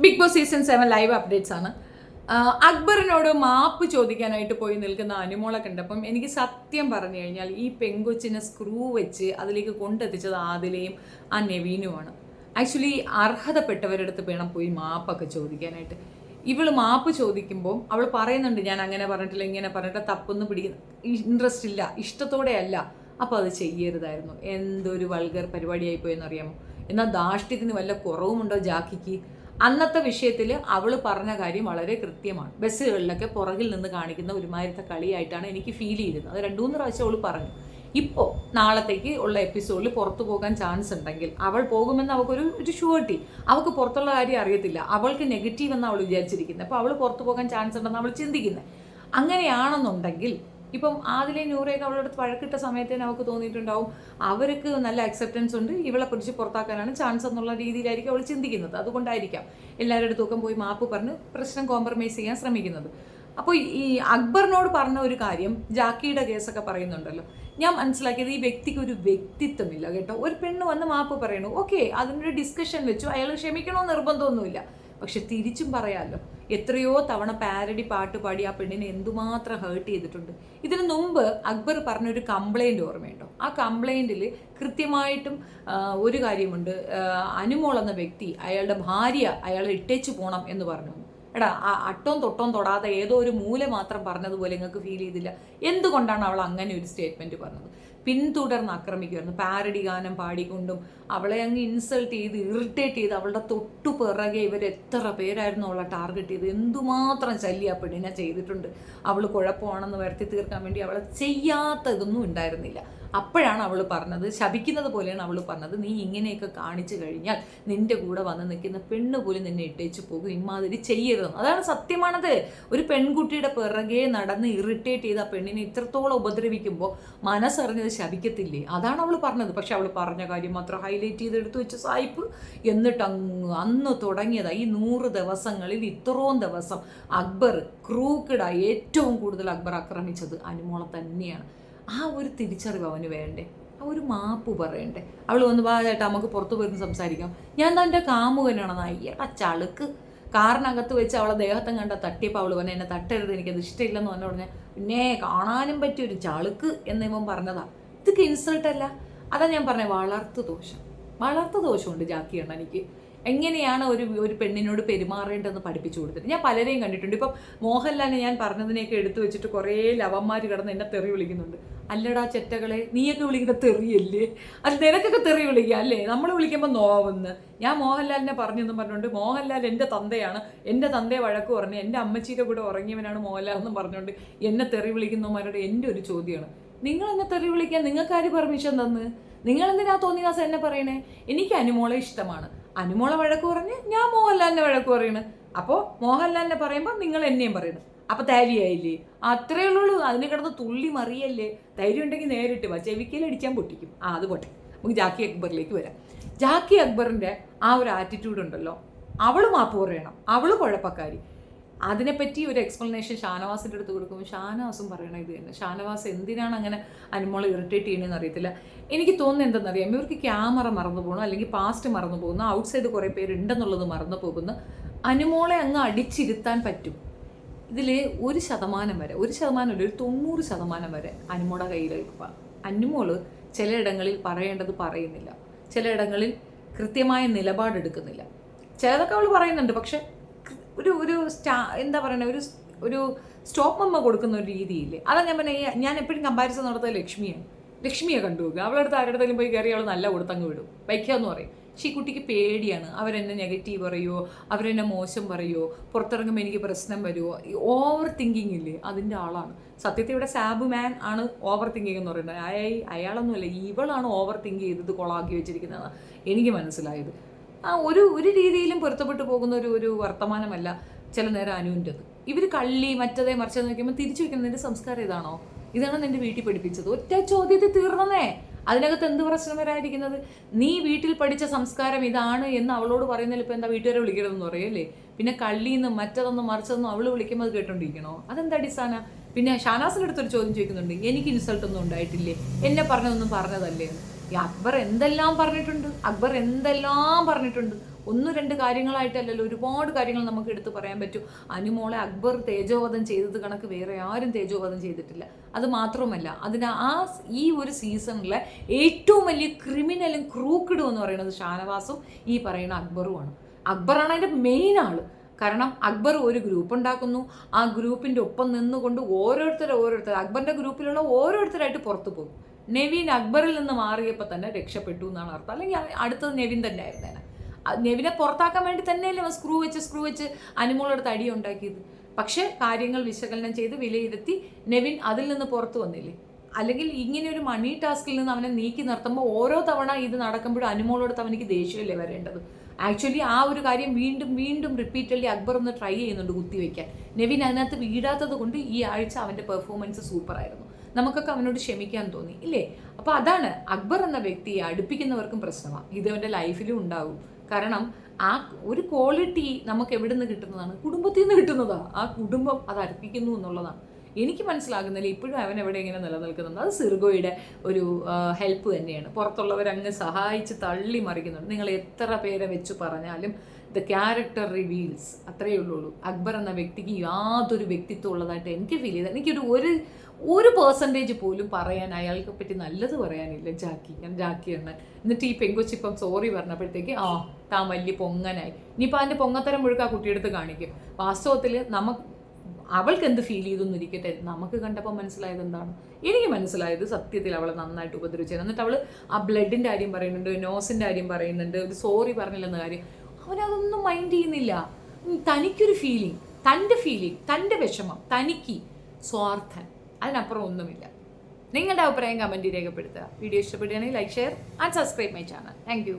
Big Boss season 7 live updates ആണ്. അക്ബറിനോട് മാപ്പ് ചോദിക്കാനായിട്ട് പോയി നിൽക്കുന്ന അനുമോളെ കണ്ടപ്പം എനിക്ക് സത്യം പറഞ്ഞു കഴിഞ്ഞാൽ ഈ പെങ്കൊച്ചിനെ സ്ക്രൂ വെച്ച് അതിലേക്ക് കൊണ്ടെത്തിച്ചത് ആദിലയും ആ നെവീനുമാണ്. ആക്ച്വലി അർഹതപ്പെട്ടവരുടെ അടുത്ത് വേണം പോയി മാപ്പൊക്കെ ചോദിക്കാനായിട്ട്. ഇവള് മാപ്പ് ചോദിക്കുമ്പോൾ അവൾ പറയുന്നുണ്ട്, ഞാൻ അങ്ങനെ പറഞ്ഞിട്ടില്ല, ഇങ്ങനെ പറഞ്ഞിട്ട് തപ്പൊന്നും പിടിക്കുന്ന ഇൻട്രസ്റ്റ് ഇല്ല, ഇഷ്ടത്തോടെ അല്ല. അപ്പോൾ അത് ചെയ്യരുതായിരുന്നു. എന്തൊരു വൾഗർ പരിപാടിയായിപ്പോയെന്ന് അറിയാമോ? എന്നാൽ ധാർഷ്ട്യത്തിന് വല്ല കുറവുമുണ്ടോ ജാക്കിക്ക്? അന്നത്തെ വിഷയത്തിൽ അവൾ പറഞ്ഞ കാര്യം വളരെ കൃത്യമാണ്. ബസ്സുകളിലൊക്കെ പുറകിൽ നിന്ന് കാണിക്കുന്ന ഒരുമാതിരത്തെ കളിയായിട്ടാണ് എനിക്ക് ഫീൽ ചെയ്തത്. അത് 2-3 പ്രാവശ്യം അവൾ പറഞ്ഞു. ഇപ്പോൾ നാളത്തേക്ക് ഉള്ള എപ്പിസോഡിൽ പുറത്തു പോകാൻ ചാൻസ് ഉണ്ടെങ്കിൽ അവൾ പോകുമെന്ന് അവൾക്കൊരു ഷുവർട്ടി. അവൾക്ക് പുറത്തുള്ള കാര്യം അറിയത്തില്ല, അവൾക്ക് നെഗറ്റീവ് എന്ന് അവൾ വിചാരിച്ചിരിക്കുന്നത്. അപ്പോൾ അവൾ പുറത്തു പോകാൻ ചാൻസ് ഉണ്ടെന്ന് അവൾ ചിന്തിക്കുന്നത്. അങ്ങനെയാണെന്നുണ്ടെങ്കിൽ ഇപ്പം ആദിലെ നൂറയൊക്കെ അവളുടെ അടുത്ത് വഴക്കിട്ട സമയത്ത് തന്നെ അവൾക്ക് തോന്നിയിട്ടുണ്ടാവും അവർക്ക് നല്ല അക്സെപ്റ്റൻസ് ഉണ്ട്, ഇവളെ പിടിച്ച് പുറത്താക്കാനാണ് ചാൻസ് എന്നുള്ള രീതിയിലായിരിക്കും അവൾ ചിന്തിക്കുന്നത്. അതുകൊണ്ടായിരിക്കാം എല്ലാവരുടെ അടുത്തൊക്കെ പോയി മാപ്പ് പറഞ്ഞ് പ്രശ്നം കോംപ്രമൈസ് ചെയ്യാൻ ശ്രമിക്കുന്നത്. അപ്പോൾ ഈ അക്ബറിനോട് പറഞ്ഞ ഒരു കാര്യം, ജാക്കിയുടെ കേസൊക്കെ പറയുന്നുണ്ടല്ലോ, ഞാൻ മനസ്സിലാക്കിയത് ഈ വ്യക്തിക്ക് ഒരു വ്യക്തിത്വമില്ല കേട്ടോ. ഒരു പെണ്ണ് വന്ന് മാപ്പ് പറയണു, ഓക്കെ, അതിനൊരു ഡിസ്കഷൻ വെച്ചു, അയാൾ ക്ഷമിക്കണമെന്ന് നിർബന്ധമൊന്നുമില്ല. പക്ഷെ തിരിച്ചും പറയാമല്ലോ, എത്രയോ തവണ പാരഡി പാട്ട് പാടി ആ പെണ്ണിനെ എന്തുമാത്രം ഹേർട്ട് ചെയ്തിട്ടുണ്ട്. ഇതിനു മുമ്പ് അക്ബർ പറഞ്ഞൊരു കംപ്ലൈൻറ്റ് ഓർമ്മയുണ്ടോ? ആ കംപ്ലൈൻറ്റിൽ കൃത്യമായിട്ടും ഒരു കാര്യമുണ്ട്. അനുമോൾ എന്ന വ്യക്തി അയാളുടെ ഭാര്യ അയാളെ ഇട്ടേച്ചു പോകണം എന്ന് പറഞ്ഞു. എടാ, അട്ടവും തൊട്ടവും തൊടാതെ ഏതോ ഒരു മൂല മാത്രം പറഞ്ഞതുപോലെ നിങ്ങൾക്ക് ഫീൽ ചെയ്തില്ല? എന്തുകൊണ്ടാണ് അവൾ അങ്ങനെ ഒരു സ്റ്റേറ്റ്മെൻറ്റ് പറഞ്ഞത്? പിന്തുടർന്ന് ആക്രമിക്കുമായിരുന്നു, പാരഡി ഗാനം പാടിക്കൊണ്ടും അവളെ അങ്ങ് ഇൻസൾട്ട് ചെയ്ത് ഇറിറ്റേറ്റ് ചെയ്ത് അവളുടെ തൊട്ടു പിറകെ ഇവർ എത്ര പേരായിരുന്നു അവളെ ടാർഗറ്റ് ചെയ്ത് എന്തുമാത്രം ശല്യ പെണ്ണിനെ ചെയ്തിട്ടുണ്ട്. അവൾ കുഴപ്പമാണെന്ന് വരുത്തി തീർക്കാൻ വേണ്ടി അവളെ ചെയ്യാത്തതൊന്നും ഉണ്ടായിരുന്നില്ല. അപ്പോഴാണ് അവൾ പറഞ്ഞത്, ശപിക്കുന്നത് പോലെയാണ് അവൾ പറഞ്ഞത്, നീ ഇങ്ങനെയൊക്കെ കാണിച്ചു കഴിഞ്ഞാൽ നിന്റെ കൂടെ വന്ന് നിൽക്കുന്ന പെണ്ണ് പോലും നിന്നെ ഇട്ടേച്ചു പോകും, ഇമാതിരി ചെയ്യരുതെന്ന്. അതാണ് സത്യമാണത്. ഒരു പെൺകുട്ടിയുടെ പിറകെ നടന്ന് ഇറിറ്റേറ്റ് ചെയ്ത് ആ പെണ്ണിനെ ഇത്രത്തോളം ഉപദ്രവിക്കുമ്പോൾ മനസ്സറിഞ്ഞത് ശപിക്കത്തില്ലേ? അതാണ് അവൾ പറഞ്ഞത്. പക്ഷെ അവൾ പറഞ്ഞ കാര്യം മാത്രം ഹൈലൈറ്റ് ചെയ്ത് എടുത്തു വെച്ച സായിപ്പ്. എന്നിട്ട് അന്ന് തുടങ്ങിയതാണ് ഈ 100 ദിവസങ്ങളിൽ ഇത്രയും ദിവസം അക്ബർ ക്രൂക്കിടായി ഏറ്റവും കൂടുതൽ അക്ബർ ആക്രമിച്ചത് അനുമോളെ തന്നെയാണ്. ആ ഒരു തിരിച്ചറിവ് അവന് വേണ്ടേ? ആ ഒരു മാപ്പ് പറയണ്ടേ? അവൾ വന്ന് വാ ചേട്ടാ നമുക്ക് പുറത്തു പോയിരുന്ന് സംസാരിക്കാം, ഞാൻ തൻ്റെ കാമുകനാണെന്ന്. അയ്യടാ ചളുക്ക്. കാറിനകത്ത് വെച്ച് അവളെ ദേഹത്തും കണ്ട തട്ടിയപ്പോൾ അവൾ പറഞ്ഞ എന്നെ തട്ടരുത്, എനിക്കത് ഇഷ്ടമില്ലെന്ന് പറഞ്ഞ പിന്നെ കാണാനും പറ്റിയൊരു ചളുക്ക് എന്ന് ഇവൻ പറഞ്ഞതാ. ഇതൊക്കെ ഇൻസൾട്ടല്ല. അതാ ഞാൻ പറഞ്ഞ വളർത്തു ദോഷമുണ്ട് ജാക്കിയാണ്. എനിക്ക് എങ്ങനെയാണ് ഒരു പെണ്ണിനോട് പെരുമാറേണ്ടതെന്ന് പഠിപ്പിച്ചു കൊടുത്തിട്ട് ഞാൻ പലരെയും കണ്ടിട്ടുണ്ട്. ഇപ്പം മോഹൻലാലിനെ ഞാൻ പറഞ്ഞതിനെയൊക്കെ എടുത്തു വെച്ചിട്ട് കുറേ ലവന്മാർ കിടന്ന് എന്നെ തെറി വിളിക്കുന്നുണ്ട്. അല്ലടാ ചെറ്റകളെ, നീയൊക്കെ വിളിക്കുന്ന തെറിയല്ലേ? അത് നിനക്കൊക്കെ തെറി വിളിക്കുക അല്ലേ? നമ്മൾ വിളിക്കുമ്പോൾ നോവുന്ന്. ഞാൻ മോഹൻലാലിനെ പറഞ്ഞെന്നും പറഞ്ഞുകൊണ്ട് മോഹൻലാൽ എൻ്റെ തന്തയാണ്, എൻ്റെ തന്തയെ വഴക്ക് പറഞ്ഞ് എൻ്റെ അമ്മച്ചിയുടെ കൂടെ ഉറങ്ങിയവനാണ് മോഹൻലാൽ എന്നും പറഞ്ഞുകൊണ്ട് എന്നെ തെറി വിളിക്കുന്നവന്മാരുടെ എൻ്റെ ഒരു ചോദ്യമാണ്, നിങ്ങൾ എന്നെ തെറി വിളിക്കാൻ നിങ്ങൾക്ക് ആര് പെർമിഷൻ തന്ന്? നിങ്ങൾ എന്തിനാ തോന്നിയാസം എന്നെ പറയണേ? എനിക്ക് അനുമോളെ ഇഷ്ടമാണ്, അനുമോളെ വഴക്ക് പറഞ്ഞ് ഞാൻ മോഹൻലാലിനെ വഴക്ക് പറയണ്. അപ്പോൾ മോഹൻലാലിനെ പറയുമ്പോൾ നിങ്ങൾ എന്നെയും പറയുന്നത്, അപ്പോൾ ധൈര്യമായില്ലേ? അത്രയേ ഉള്ളൂ. അതിന് കിടന്ന് തുള്ളി മറിയല്ലേ? ധൈര്യം ഉണ്ടെങ്കിൽ നേരിട്ട് വാ, ചെവിക്കലടിച്ചാൽ പൊട്ടിക്കും. അത് പോട്ടെ, നമുക്ക് ജാക്കി അക്ബറിലേക്ക് വരാം. ജാക്കി അക്ബറിൻ്റെ ആ ഒരു ആറ്റിറ്റ്യൂഡ് ഉണ്ടല്ലോ, അവൾ മാപ്പ് പറയണം, അവൾ കുഴപ്പക്കാരി. അതിനെപ്പറ്റി ഒരു എക്സ്പ്ലനേഷൻ ഷാനവാസിൻ്റെ അടുത്ത് കൊടുക്കുമ്പോൾ ഷാനവാസും പറയണം ഇത് തന്നെ. ഷാനവാസ് എന്തിനാണ് അങ്ങനെ അനുമോളെ ഇറിറ്റേറ്റ് ചെയ്യണമെന്ന് അറിയത്തില്ല. എനിക്ക് തോന്നുന്നത് എന്തെന്നറിയാം, ഇവർക്ക് ക്യാമറ മറന്നു പോകണം, അല്ലെങ്കിൽ പാസ്റ്റ് മറന്നു പോകുന്നു, ഔട്ട് സൈഡ് കുറേ പേരുണ്ടെന്നുള്ളത് മറന്നു പോകുന്നു. അനുമോളെ അങ്ങ് അടിച്ചിരുത്താൻ പറ്റും. ഇതിൽ 1% വരെ, 1% 90% വരെ അനുമോളുടെ കയ്യിൽ. അനുമോള് ചിലയിടങ്ങളിൽ പറയേണ്ടത് പറയുന്നില്ല, ചിലയിടങ്ങളിൽ കൃത്യമായ നിലപാടെടുക്കുന്നില്ല. ചിലതൊക്കെ അവൾ പറയുന്നുണ്ട്, പക്ഷെ ഒരു എന്താ പറയുക, ഒരു സ്റ്റോപ്പ് മമ്മ കൊടുക്കുന്ന ഒരു രീതിയില്ലേ? അതാ ഞാൻ പറഞ്ഞ, ഞാൻ എപ്പോഴും കമ്പാരിസൺ നടത്തുക ലക്ഷ്മിയെ കണ്ടുപോകുക. അവളടുത്ത് ആരുടെയും പോയി കയറി അവൾ നല്ല കൊടുത്തങ്ങ് വിടും, വയ്ക്കാമെന്ന് പറയും. പക്ഷേ ഈ കുട്ടിക്ക് പേടിയാണ്, അവരെന്നെ നെഗറ്റീവ് പറയുമോ, അവരെന്നെ മോശം പറയുമോ, പുറത്തിറങ്ങുമ്പോൾ എനിക്ക് പ്രശ്നം വരുമോ, ഈ ഓവർ തിങ്കിങ് ഇല്ലേ, അതിൻ്റെ ആളാണ്. സത്യത്തിൽ ഇവിടെ സാബു മാൻ ആണ് ഓവർ തിങ്കിങ് എന്ന് പറയുന്നത്. അയാളൊന്നുമല്ല, ഇവളാണ് ഓവർ തിങ്ക് ചെയ്തത് കൊളാക്കി വെച്ചിരിക്കുന്നതാണ് എനിക്ക് മനസ്സിലായത്. ഒരു രീതിയിലും പൊരുത്തപ്പെട്ടു പോകുന്ന ഒരു വർത്തമാനമല്ല ചില നേരം അനുവിൻ്റെത്. ഇവർ കള്ളി മറ്റതേ മറിച്ചത് നോക്കുമ്പോൾ തിരിച്ചു വയ്ക്കുന്ന നിന്റെ സംസ്കാരം ഇതാണോ? ഇതാണ് നിന്റെ വീട്ടിൽ പഠിപ്പിച്ചത്? ഒറ്റ ചോദ്യത്തിൽ തീർന്നേ. അതിനകത്ത് എന്ത് പ്രശ്നം വരാതിരിക്കുന്നത്? നീ വീട്ടിൽ പഠിച്ച സംസ്കാരം ഇതാണ് എന്ന് അവളോട് പറയുന്നതിൽ ഇപ്പോൾ എന്താ വീട്ടുകാരെ വിളിക്കരുതെന്ന് പറയല്ലേ? പിന്നെ കള്ളിന്നും മറ്റതൊന്നും മറിച്ചതൊന്നും അവൾ വിളിക്കുമ്പോൾ അത് കേട്ടോണ്ടിരിക്കണോ? അതെന്താ അടിസ്ഥാന? പിന്നെ ഷാനാസിൻ്റെ അടുത്തൊരു ചോദ്യം ചോദിക്കുന്നുണ്ട്, എനിക്ക് ഇൻസൾട്ടൊന്നും ഉണ്ടായിട്ടില്ലേ, എന്നെ പറഞ്ഞതൊന്നും പറഞ്ഞതല്ലേ? ഈ അക്ബർ എന്തെല്ലാം പറഞ്ഞിട്ടുണ്ട്, ഒന്ന് രണ്ട് കാര്യങ്ങളായിട്ടല്ലല്ലോ, ഒരുപാട് കാര്യങ്ങൾ നമുക്ക് എടുത്ത് പറയാൻ പറ്റും. അനുമോളെ അക്ബർ തേജോവധം ചെയ്തത് കണക്ക് വേറെ ആരും തേജോവധം ചെയ്തിട്ടില്ല. അത് മാത്രമല്ല, ഈ ഒരു സീസണിലെ ഏറ്റവും വലിയ ക്രിമിനലും ക്രൂക്കിഡും എന്ന് പറയുന്നത് ഷാനവാസും ഈ പറയുന്ന അക്ബറുമാണ്. അക്ബറാണ് അതിൻ്റെ മെയിൻ ആള്. കാരണം അക്ബർ ഒരു ഗ്രൂപ്പ് ഉണ്ടാക്കുന്നു, ആ ഗ്രൂപ്പിൻ്റെ ഒപ്പം നിന്നുകൊണ്ട് ഓരോരുത്തർ അക്ബറിൻ്റെ ഗ്രൂപ്പിലുള്ള ഓരോരുത്തരായിട്ട് പുറത്തു പോകും. നെവിൻ അക്ബറിൽ നിന്ന് മാറിയപ്പോൾ തന്നെ രക്ഷപ്പെട്ടു എന്നാണ് അർത്ഥം. അല്ലെങ്കിൽ അടുത്തത് നെവിൻ തന്നെ ആയിരുന്നേനെ. നെവിനെ പുറത്താക്കാൻ വേണ്ടി തന്നെയല്ലേ സ്ക്രൂ വെച്ച് അനുമോളെടുത്ത് അടി ഉണ്ടാക്കിയത്. പക്ഷേ കാര്യങ്ങൾ വിശകലനം ചെയ്ത് വിലയിരുത്തി നെവിൻ അതിൽ നിന്ന് പുറത്തു വന്നില്ലേ. അല്ലെങ്കിൽ ഇങ്ങനെ ഒരു മണി ടാസ്കിൽ നിന്ന് അവനെ നീക്കി നിർത്തുമ്പോൾ ഓരോ തവണ ഇത് നടക്കുമ്പോഴും അനുമോളെടുത്ത് അവനിക്ക് ദേഷ്യമല്ലേ വരേണ്ടത്. ആക്ച്വലി ആ ഒരു കാര്യം വീണ്ടും റിപ്പീറ്റഡ്ലി അക്ബർ ഒന്ന് ട്രൈ ചെയ്യുന്നുണ്ട് കുത്തിവെക്കാൻ. നെവിൻ അതിനകത്ത് വീഴാത്തത് കൊണ്ട് ഈ ആഴ്ച അവൻ്റെ പെർഫോമൻസ് സൂപ്പറായിരുന്നു. നമുക്കൊക്കെ അവനോട് ക്ഷമിക്കാൻ തോന്നി ഇല്ലേ. അപ്പോൾ അതാണ്, അക്ബർ എന്ന വ്യക്തിയെ അടുപ്പിക്കുന്നവർക്കും പ്രശ്നമാണ്. ഇത് അവൻ്റെ ലൈഫിലും ഉണ്ടാവും. കാരണം ആ ഒരു ക്വാളിറ്റി നമുക്ക് എവിടെ നിന്ന് കിട്ടുന്നതാണ്? കുടുംബത്തിൽ നിന്ന് കിട്ടുന്നതാണ്. ആ കുടുംബം അത് അടുപ്പിക്കുന്നു എന്നുള്ളതാണ്. എനിക്ക് മനസ്സിലാകുന്നില്ല ഇപ്പോഴും അവൻ എവിടെ ഇങ്ങനെ നിലനിൽക്കുന്നുണ്ട്. അത് സിർഗോയുടെ ഒരു ഹെൽപ്പ് തന്നെയാണ്. പുറത്തുള്ളവരങ്ങ് സഹായിച്ച് തള്ളി മറിക്കുന്നുണ്ട്. നിങ്ങൾ എത്ര പേരെ വെച്ച് പറഞ്ഞാലും ദ ക്യാരക്ടർ റിവീൽസ്, അത്രയേ ഉള്ളൂ. അക്ബർ എന്ന വ്യക്തിക്ക് യാതൊരു വ്യക്തിത്വം ഉള്ളതായിട്ട് എനിക്ക് ഫീൽ ചെയ്തത്. എനിക്കൊരു ഒരു പെർസെൻറ്റേജ് പോലും പറയാൻ അയാൾക്ക് പറ്റി നല്ലത് പറയാനില്ല. ജാക്കി എണ്ണൻ. എന്നിട്ട് ഈ പെങ്കൊച്ചിപ്പം സോറി പറഞ്ഞപ്പോഴത്തേക്ക് താൻ വലിയ പൊങ്ങനായി. ഇനിയിപ്പോൾ അതിൻ്റെ പൊങ്ങത്തരം മുഴുക്ക ആ കുട്ടിയെടുത്ത് കാണിക്കും. വാസ്തവത്തിൽ അവൾക്ക് എന്ത് ഫീൽ ചെയ്തെന്നിരിക്കട്ടെ, നമുക്ക് കണ്ടപ്പോൾ മനസ്സിലായത് എന്താണ്? എനിക്ക് മനസ്സിലായത് സത്യത്തിൽ അവളെ നന്നായിട്ട് ഉപദ്രവിച്ചത്. എന്നിട്ട് അവൾ ആ ബ്ലഡിൻ്റെ കാര്യം പറയുന്നുണ്ട്, നോസിൻ്റെ കാര്യം പറയുന്നുണ്ട്, ഒരു സോറി പറഞ്ഞില്ലെന്ന കാര്യം. അവനതൊന്നും മൈൻഡ് ചെയ്യുന്നില്ല. തനിക്കൊരു ഫീലിംഗ്, തൻ്റെ വിഷമം, തനിക്ക് സ്വാർത്ഥൻ, അതിനപ്പുറം ഒന്നുമില്ല. നിങ്ങളുടെ അഭിപ്രായം കമൻറ്റ് രേഖപ്പെടുത്തുക. വീഡിയോ ഇഷ്ടപ്പെടുകയാണെങ്കിൽ like, share and subscribe my channel. Thank you.